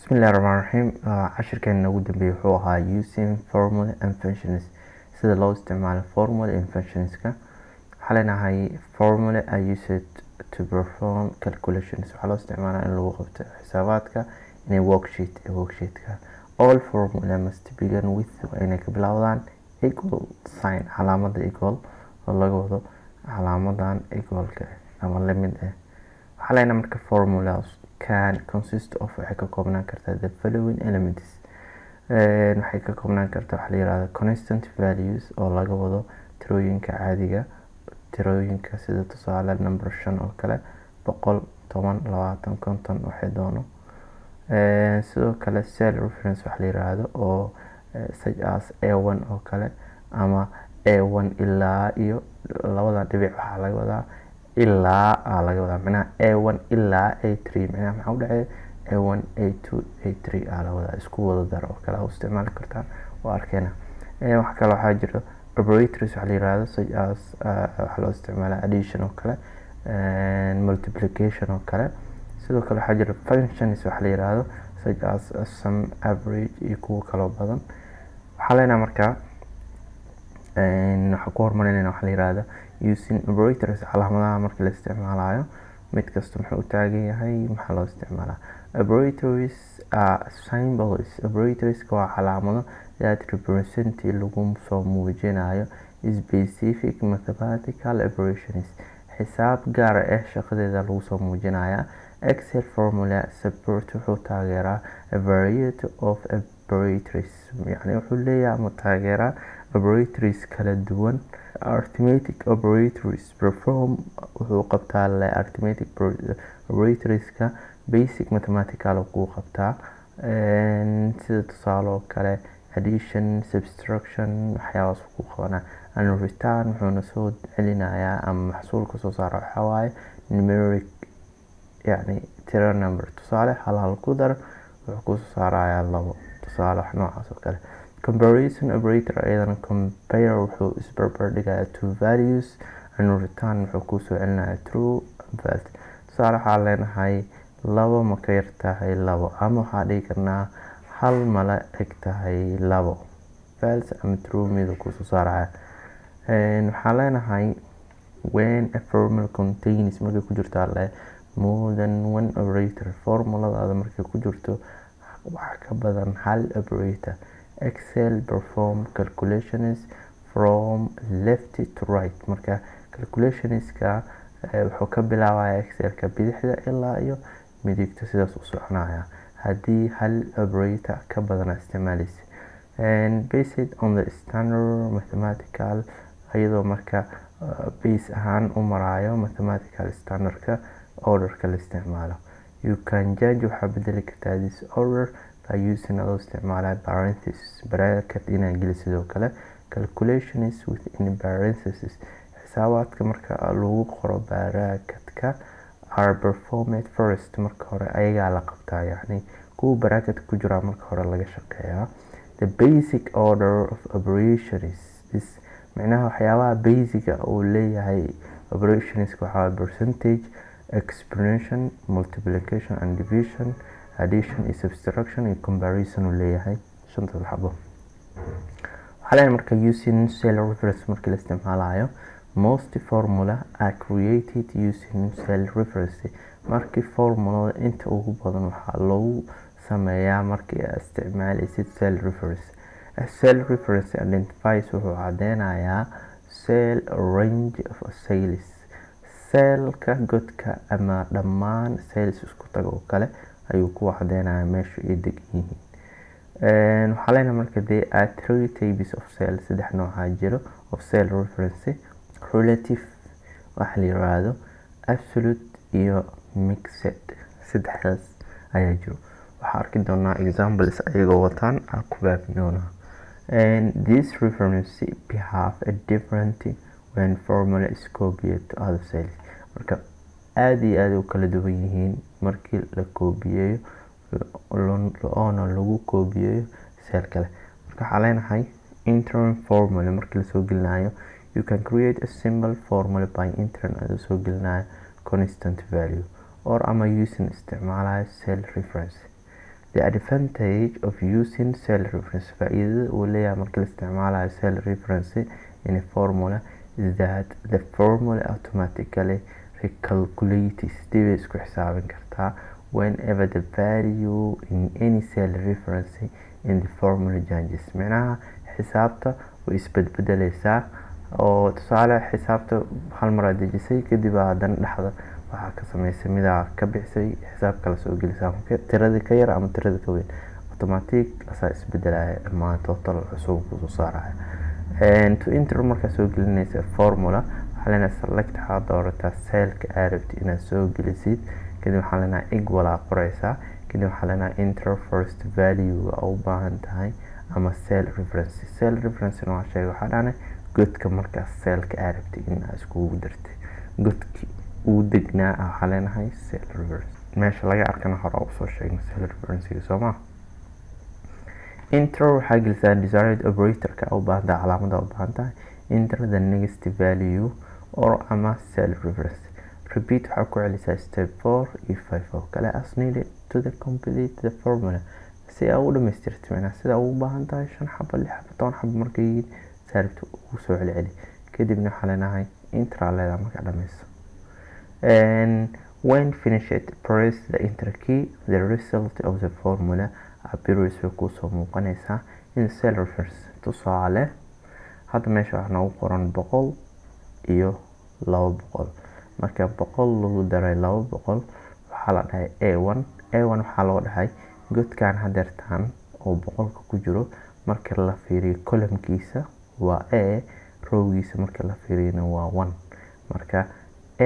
Bismillahi Rahmaani Rahiim. Cashirkeena ugu dambeeyay wuxuu ahaa using formula and functions, sida loo isticmaalo formula and functionska. Waxaa leenahay formula are used to perform calculations. Waxaa loo isticmaalaa in lagu qabto xisaabaadka in a worksheetka. All formula must begin with inay ka bilowdaan equal sign, calaamada equal oo laga wado calaamadan equalka ama lamid ah. Waxaa leenahay marka formulas can consist of waxay ka koobnaan kartaa the following elements. Waxay ka koobnaan kartaa waxa la yiraahdo constant values oo laga wado tirooyinka caadiga, tirooyinka sida tusaale number 5 oo kale 100 10 20 50 waxay doono. Sidoo kale cell reference waxa la yiraahdo oo such as A1 oo kale ama A1 ilaa iyo labada dhibic waxaa laga wadaa ilaa laga wadaa macnaha A1 ilaa A3 macnaha maxaa u dhaxeeya A1 A2 A3 laga wadaa isku wada dar oo kale u isticmaali kartaan oo arkeena. Waxa kale waxaa jira operators waxa la yiraahdo such as waxa loo isticmaalaa addition oo kale multiplication oo kale. Sidoo kale waxaa jira functions waxa la yiraahdo such as sum, average iyo kuwa kale badan. Waxaa leenahay markaa waxa ku hormarinayna waxa la yiraahdo using operators. Calaamadaha marka la isticmaalayo mid kasta wuxuu u taagan yahay maxaa loo isticmaalaa. Operators are symbols. Operators waa calaamado that represent lagu soo muujinayo specific mathematical operations. Xisaab gaar ah shaqadeeda lagu soo muujinaya. Excel formula support wuxuu taageeraa a variety of operators, yani wuxuu leeyahay ama taageeraa operators kala duwan. Arithmetic operators perform wuxuu qabtaa arithmetic operatorska basic mathematical ku qabtaa sida tusaale oo kale addition, subtraction waxyaalahaas ku qabana. And return wuxuuna soo celinayaa ama maxsuulka soo saara waxa waaye numeric, yani tiro number. Tusaale hal ku dar wuxuu ku soo saarayaa 2 tusaale wax noocaas oo kale. Comparison operator ayadana compare wuxuu isbarbar dhigayaa two values and return wuxuu ku soo celinayaa true and false. Tusaale waxaa leenahay 2 ma ka yar tahay 2 ama waxaa dhihi karnaa 1 ma la eg tahay 2 false ama true mid ku soo saaraya. Waxaa leenahay when a formula contains markay ku jirto more than one operator, formulada markay ku jirto wax ka badan hal operator. Excel perform calculations from left to right. Marka calculationska wuxuu ka bilaabaya Excelka bidixda ilaa iyo midigta sidaas u soconaya haddii hal operator ka badan isticmaalaysa. And based on the standard mathematical ayadoo marka base ahaan u marayo mathematical standardka orderka la isticmaalo. You can change waxaa bedeli kartaa this order by using adoo isticmaalaya parentheses bracket inaa geli. Sidoo kale calculations within parentheses xisaabaadka marka lagu qoro bracketka are performed first. Marka hore ayagaa la qabtaa, yani kuwa bracket ku jira marka hore laga shaqeeyaa. The basic order of operations is macnaha waxyaabaha basica uu leeyahay operations waxaa percentage, exponential, multiplication and division, addition and subtraction iyo comparison uu leeyahay 5 xabo. Waxaa leenahay marka using cell reference markii la isticmaalayo most formula are created using cell reference. Markii formulada inta ugu badan waxaa lagu sameeyaa markii aad isticmaalaysid cell reference. A cell reference identifies wuxuu cadeynayaa cell range of cells, cellka godka ama dhammaan cells isku tag oo kale ayuu ku cadeynayaa meesha ay degan yihiin. Waxaa leenahay marka there are 3 types of cells. 3 nooca jiro of cell reference. Relative waxa la yiraahdo, absolute iyo mixed. 3daas ayaa jiro. Waxaa arki doonaa examples ayagoo wataan aan ku baahin doonaa. And this reference behave a different when formula is copied to other cells. Marka aad iyo aad u kala duwan yihiin markii la koobiyeeyo loona lagu koobiyeeyo cell kale. Marka waxaa leenahay interim formula markii la soo gelinayo you can create a simple formula by interim adoo soo gelinayo constant value or ama using isticmaalayo cell reference. The advantage of using cell reference faa'iidada uu leeyahay marka la isticmaalayo cell reference in a formula is that the formula automatically recalculates dib isku xisaabin kartaa whenever the value in any cell reference in the formula changes. Macnaha xisaabta way isbedbedelaysaa oo tusaale xisaabta hal mar aad dejisay kadib haddana dhexda waxaa ka samaysay midaa ka bixisay xisaab kala soo gelisaa tiradii ka yar ama tiradii ka weyn automatic asaa isbedelaya ama total cusub kusoo saaraya. To enter markaa soo gelinaysa formula waxaa leenahay select waxaad doorataa cellka aad rabtid inaad soo gelisid kadib waxaa leenahay equal aa qoraysaa kadib waxaa leenahay enter first value aa u baahan tahay ama cell reference. Cell reference waa sheegay waxaa dhahnay godka markaas cellka aad rabtid in aad iskugu dartay godkii uu degnaa waxaa leenahay cell reference. meesha laga arkana hore usoo sheegnay cell reference soo ma. Enter waxaa gelisaa desired operator-ka u baahan tahay calaamada u baahan tahay enter the next value or ama cell reference. Repeat waxaa ku celisaa step 4 iyo 5 oo kale as needed to the complete the formula si aad u dhamaystirto macnaha sida ugu baahan tahay 5 xabo 6 xabo 10 xabo markay saarto uu soo celi kadibna waxaa leenahay enter leedahay marka dhamayso. And when finished press the enter key. The result of the formula appears kusoo muuqanaysaa in cell reference. Tusaale hadda meesha waxaa noogu qoran 100 iyo 200 marka 100 lagu daray 200 waxaa la dhahay A1 waxaa loo dhahay godkaan hadeertaan oo 100 ku jiro marka la fiiriyo columnkiisa waa A rowgiisa marka la fiiriyana waa 1 marka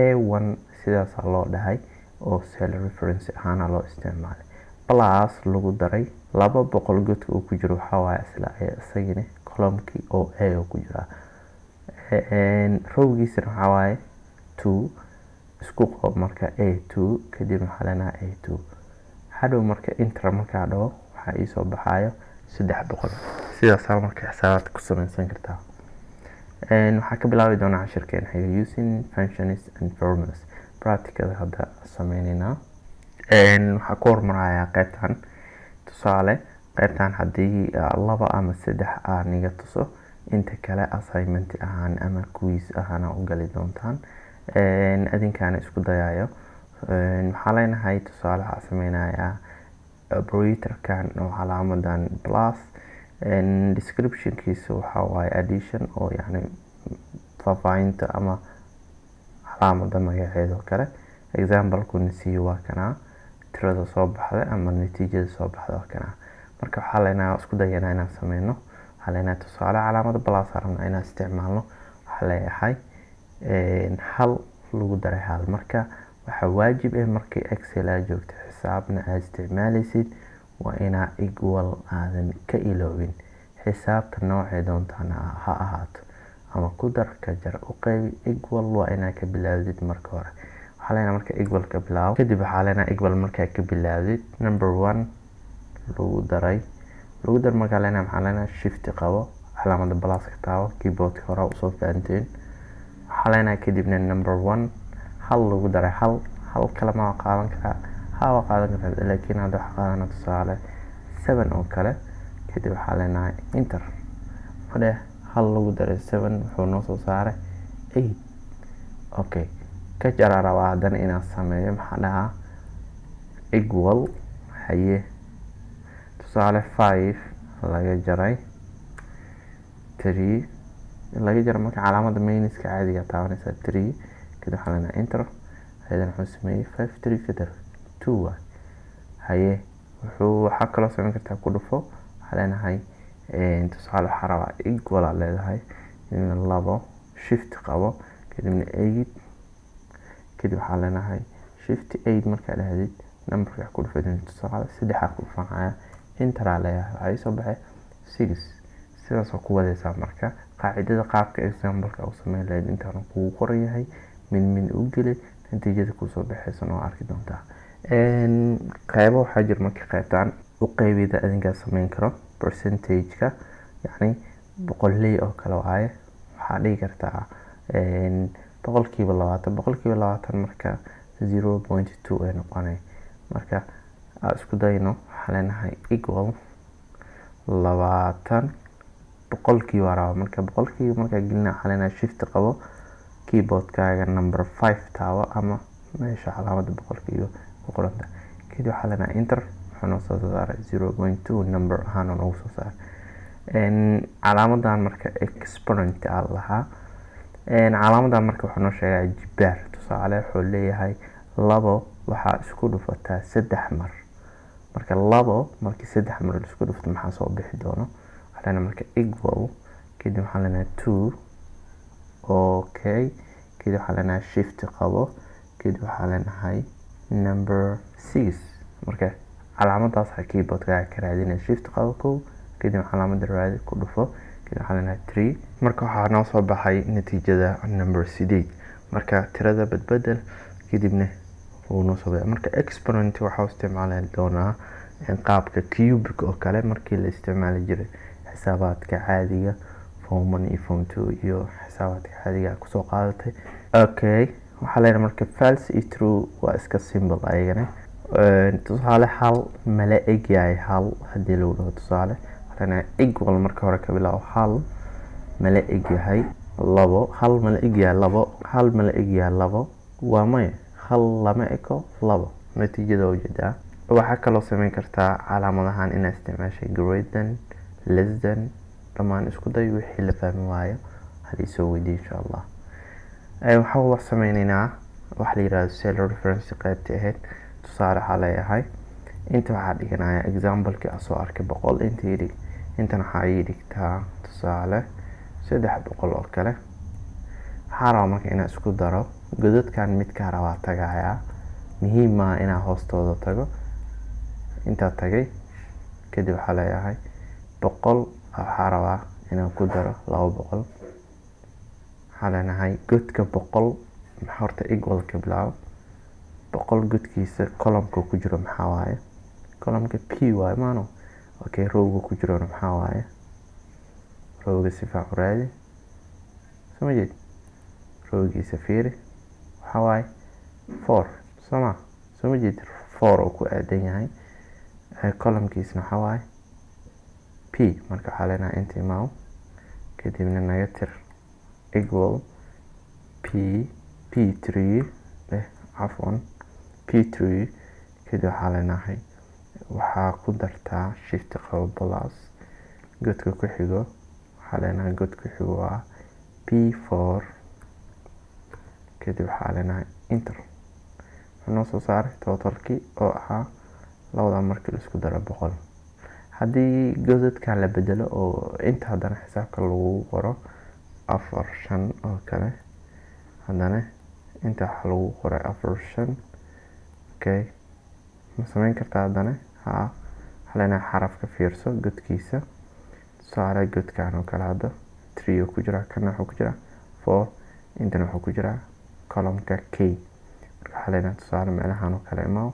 A1 sidaas loo dhahay oo cell reference ahaan loo isticmaalay plus lagu daray 200 godka uu ku jiro waxa waaye isagina columnkii oo A ku jira rowgiisa waxa waaye 2 isku qob marka A2 kadib waxaa leenahay A2 hadhow marka enter marka dhaho waxaa ii soo baxayo 300 sidaas marka xisaabaad ku samaysan kartaa. waxaa ka bilaabi doonaa cashirkeen xiga using functions and formulas practicada hadda sameynayna. waxaa ku hormarayaa qaybtan tusaale qaybtan haddii 2 ama 3 aan niga tuso inta kale assignment ahaan ama quiz ahaan u gali doontaan adinkaana isku dayayo. waxaa leenahay tusaale waxaa sameynayaa operator-kan oo calaamadan plus description kiisa waxaa waaye addition oo yani faahfaahinta ama calaamada magaceeda oo kale. example kuna sii waa kana tirada soo baxda ama natiijada soo baxda waa kana marka waxaa leenahay isku dayana inaan sameyno waxaa leenahay tusaale calaamada plus aragna inaan isticmaalno waxaa leeyahay hal lagu daray hal marka waxaa waajib ah markii excel aad joogto xisaabna aad isticmaalaysid waa inaa equal aadan ka iloobin xisaabta noocee doontaana ha ahaato ama ku dar ka jar u qaybi equal waa inaa ka bilaawdid marka hore waxaa leenahay marka equal ka bilaaw kadib waxaa leenahay equal markaa ka bilaawdid number 1 lagu dar markaa leenahay waxaa leenahay shift qabo calaamada plus ka taabo keyboardka hore usoo fahanteen waxaa leenahay kadibna number 1 hal lagu daray hal kale ma qaadan karaa waa qaadan karaa laakiin hadda waxaa qaadana tusaale 7 oo kale kadib waxaa leenahay enter fadhe hal lagu daray 7 wuxuu noo soo saaray 8 okay ka jaraa rabaa haddana inaan sameeyo maxaa dhahaa equal haye tusaale 5 laga jaray 3 laga jaray marka calaamada minuska caadiga taabanaysa 3 kadib waxaa leenahay enter haddana wuxuu sameeyey 5 3 ka dar 2 haye waxaa kaloo sameyn kartaa ku dhufo waxaa leenahay tusaale waxaa rabaa equal aa leedahay 2 shift qabo kadibna 8 kadib waxaa leenahay shift 8 markaa dhahdid numberka ku dhufadin tusaale 3 ku dhufanaya enter aa leeyahay waxaa isoo baxay 6 sidaas oo ku wadaysaa marka qaacidada qaabka example-ka u sameyn lahayd intaan kugu qoran yahay min u geli natiijada kusoo baxaysan oo arki doontaa. qaybo waxaa jira marka qaybtaan u qaybida adinkaa sameyn karo percentage-ka yani boqolley oo kale waaye waxaa dhigi kartaa boqolkiiba 20 marka 0.2 ay noqonay marka isku dayno. Waxaan leenahay equal 20 boqolkiiba waa marka boqolkiiba marka gelina waxaan leenahay shift qabo keyboardkaaga number 5 taawo ama meesha calaamada boqolkiiba ku qoran tahay. kadib waxaan leenahay enter. waxaan soo saaray 0.2 number ahaan oo soo saaray calaamadan marka exponent lahaa. calaamadan marka waxaa noo sheegay jibaar. tusaale wuxuu leeyahay 2 waxaa isku dhufataa 3 mar. marka 2 markii 3 mar isku dhufto maxaa soo bixi doono. waxaan marka equal kadib waxaan leenahay 2 okay. kadib waxaan leenahay shift qabo kadib waxaan leenahay number 6. marka calaamadaas keyboardka ka raadinay shift qabo ko kadib calaamada raadi ku dhufo kadib waxaan leenahay 3. marka waxaa noo soo baxay natiijada number 8. marka tirada badbadal kadibna uu noo soo baxay. marka exponent waxaa isticmaali doonaa qaabka cubic oo kale markii la isticmaali jiray xisaabaadka caadiga form 1 iyo form 2 iyo xisaabaadka caadiga ku soo qaadatay. okay waxaa leenahay marka false iyo true waa iska symbol ayagana. tusaale hal mala eg yahay hal hadii lagu dhaho tusaale waxaan equal marka hore ka bilaabo hal mala eg yahay 2 hal mala eg yahay 2 hal mala eg yahay 2 waa may hal lama eko 2 natiijada ujeedaa. waxaa kaloo sameyn kartaa calaamadahan inaad isticmaashay greater than less than dhamaan isku day wixii la fahmi waayo hadii soo weydiin insha Allah. waxaan wax sameynaynaa wax la yiraahdo cell reference qaybta ahayd. tusaale waxaa leeyahay inta waxaa dhiganayaa example-kii aan soo arkay 100 inta yidhi intana waxaa ii dhigtaa tusaale 300 oo kale. waxaa rabaa marka inaan isku daro godadkan midkaa rabaa tagayaa muhiim ma inaan hoostooda tago. intaa tagay kadib waxaa leeyahay 100 waxaa rabaa inaan ku daro 200. waxaa leenahay godka 100 horta equal ka bilaabo 100 godkiisa column-ka ku jiro maxaa waaye column-ka p waaye maano. okay row-ga ku jiro maxaa waaye row-ga si fiican u raadi soo jeed row-giisa fiiri waxaa waaye 4 soo jeed 4 oo ku aadan yahay column-kiisna waxaa waaye p. marka waxaa leenahay inta imaam kadibna naga tir equal p3 cafwan p3 kadib waxaa leenahay waxaa ku dartaa shift qabo plus godka ku xigo waxaa leenahay godka ku xigo waa p4 kadib waxaa leenahay enter. waxaa noo soo saaray totalkii oo ahaa labada markii la isku daro 100. haddii godadkan la bedelo oo inta haddana xisaabka lagu qoro 4 5 oo kale haddana inta waxa lagu qoray 4 5 okay ma samayn kartaa haddana halena xarafka fiirso godkiisa. tusaale godkan oo kale hadda 3 oo ku jira kana wuxuu ku jira 4 intana wuxuu ku jira column-ka k. marka halena tusaale meelahan oo kale imaw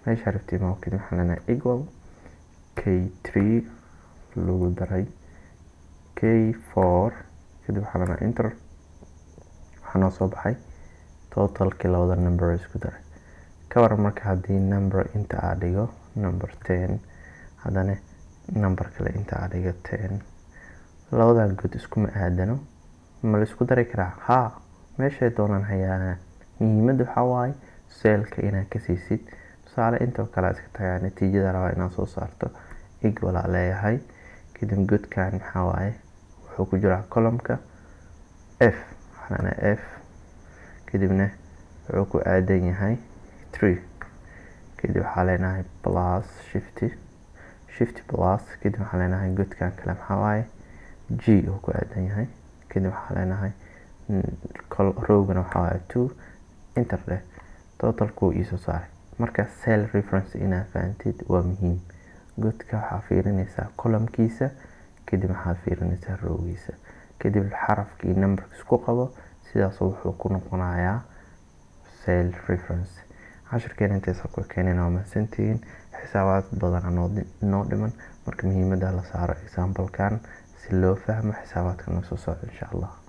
meesha rabtay imaw kadib halena equal k3 lagu daray k4 kadib halena enter. waxaa noo soo baxay totalkii labada number isku daray. ka waran marka haddii number inta aad dhigo number 10 haddana number kale inta aad dhigo 10 labadan god iskuma aadano ma la isku dari karaa meeshay doonaan hayaana. muhiimadda waxaa waaye cell-ka inaad ka siisid. tusaale inta kale iska tagaa natiijada rabaa inaad soo saarto equal aa leeyahay kadib godkan maxaa waaye wuxuu ku jiraa column-ka f. waxaana f kadibna wuxuu ku aadan yahay 3 kadib waxaa leenahay plus shift plus kadib waxaa leenahay godkan kale maxaa waaye g oo ku aadan yahay kadib waxaa leenahay row-gana waxaa waaye 2 enter leh totalku ii soo saaray. marka cell reference inaad fahantid waa muhiim. godka waxaa fiirinaysaa column-kiisa kadib waxaa fiirinaysaa row-giisa kadib xarafkii numberka isku qabo sidaas wuxuu ku noqonayaa cell reference. cashirkeena intaas ku keenayna waa mahadsantihiin. xisaabaad badan noo dhiman marka muhiimadda la saaro example-kan si loo fahmo xisaabaadka noo soo socdo insha Allah.